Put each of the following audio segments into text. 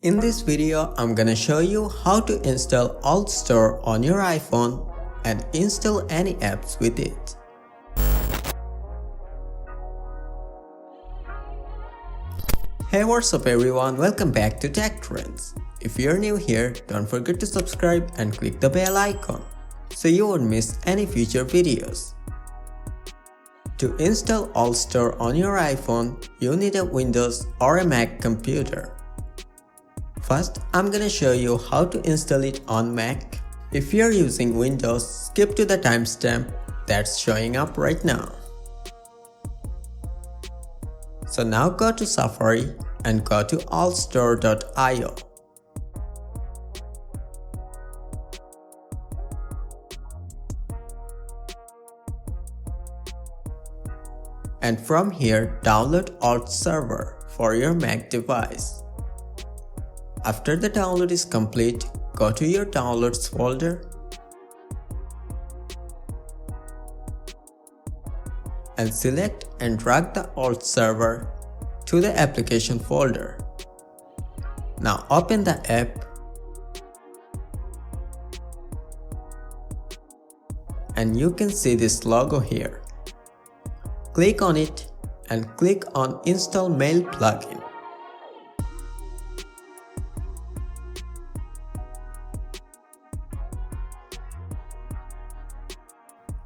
In this video, I'm gonna show you how to install AltStore on your iPhone and install any apps with it. Hey, what's up everyone, welcome back to Tech Trends. If you're new here, don't forget to subscribe and click the bell icon so you won't miss any future videos. To install AltStore on your iPhone, you need a Windows or a Mac computer. First, I'm gonna show you how to install it on Mac. If you're using Windows, skip to the timestamp that's showing up right now. So now go to Safari and go to altstore.io. And from here, download AltServer for your Mac device. After the download is complete, go to your Downloads folder and select and drag the AltServer to the application folder. Now open the app and you can see this logo here. Click on it and click on Install Mail plugin.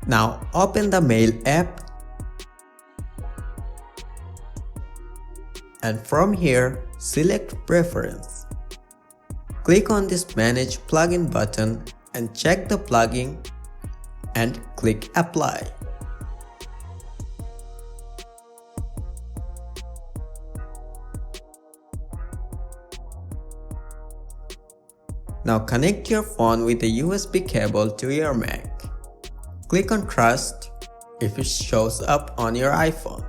Now open the Mail app and from here select Preference. Click on this Manage Plugin button and check the plugin and click Apply. Now connect your phone with a USB cable to your Mac. Click on Trust if it shows up on your iPhone.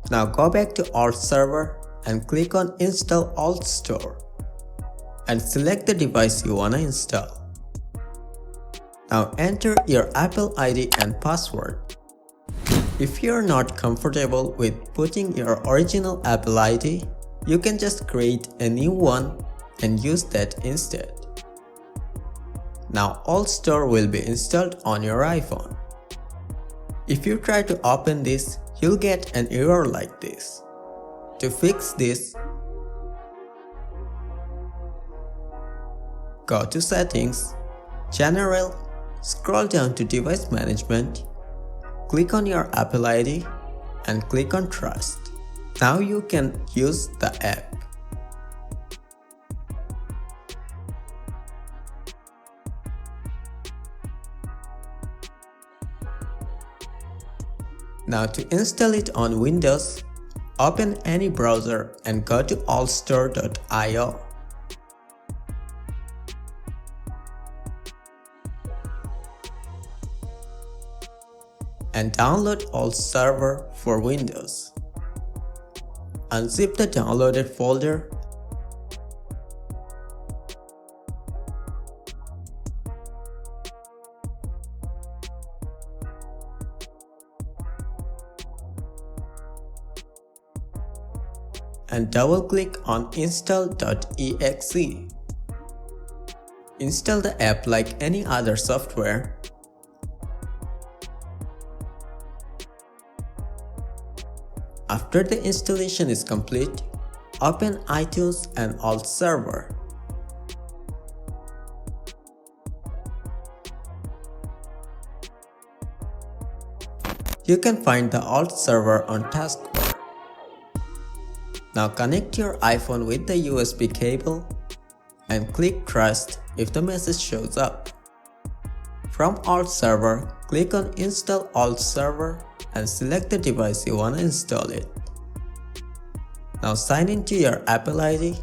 Now go back to AltServer and click on Install AltStore and select the device you wanna install. Now enter your Apple ID and password. If you're not comfortable with putting your original Apple ID, you can just create a new one and use that instead. Now AltStore will be installed on your iPhone. If you try to open this, you'll get an error like this. To fix this, go to Settings, General, scroll down to Device Management, click on your Apple ID and click on Trust. Now you can use the app. Now to install it on Windows, open any browser and go to altstore.io. And download AltServer for Windows. Unzip the downloaded folder and double-click on install.exe. Install the app like any other software. After the installation is complete, open iTunes and AltServer. You can find the AltServer on taskbar. Now connect your iPhone with the USB cable and click Trust if the message shows up. From AltServer, click on Install AltServer and select the device you want to install it. Now sign into your Apple ID.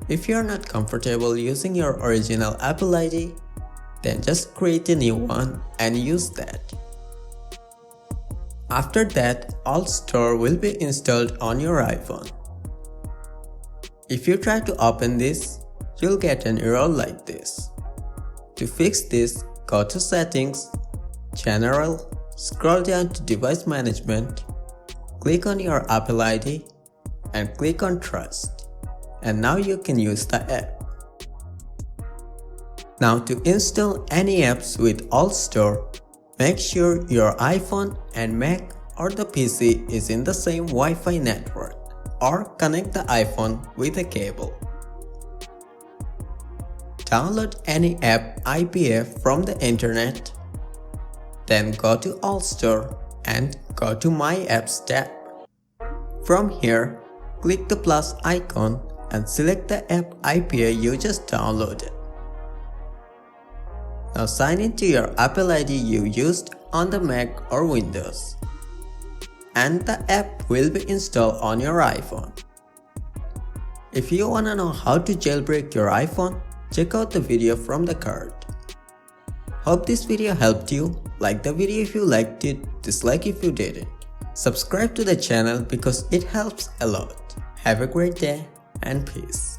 If you're not comfortable using your original Apple ID, then just create a new one and use that. After that, AltStore will be installed on your iPhone. If you try to open this, you'll get an error like this. To fix this, go to Settings, General, scroll down to Device Management, click on your Apple ID and click on Trust. and now you can use the app. Now to install any apps with AltStore, make sure your iPhone and Mac or the PC is in the same Wi-Fi network, or connect the iPhone with a cable. Download any app IPA from the internet, then go to AltStore and go to My Apps tab. From here, click the plus icon and select the app IPA you just downloaded. Now sign into your Apple ID you used on the Mac or Windows, and the app will be installed on your iPhone. If you wanna know how to jailbreak your iPhone, check out the video from the card. Hope this video helped you. Like the video if you liked it, dislike if you didn't. Subscribe to the channel because it helps a lot. Have a great day and peace.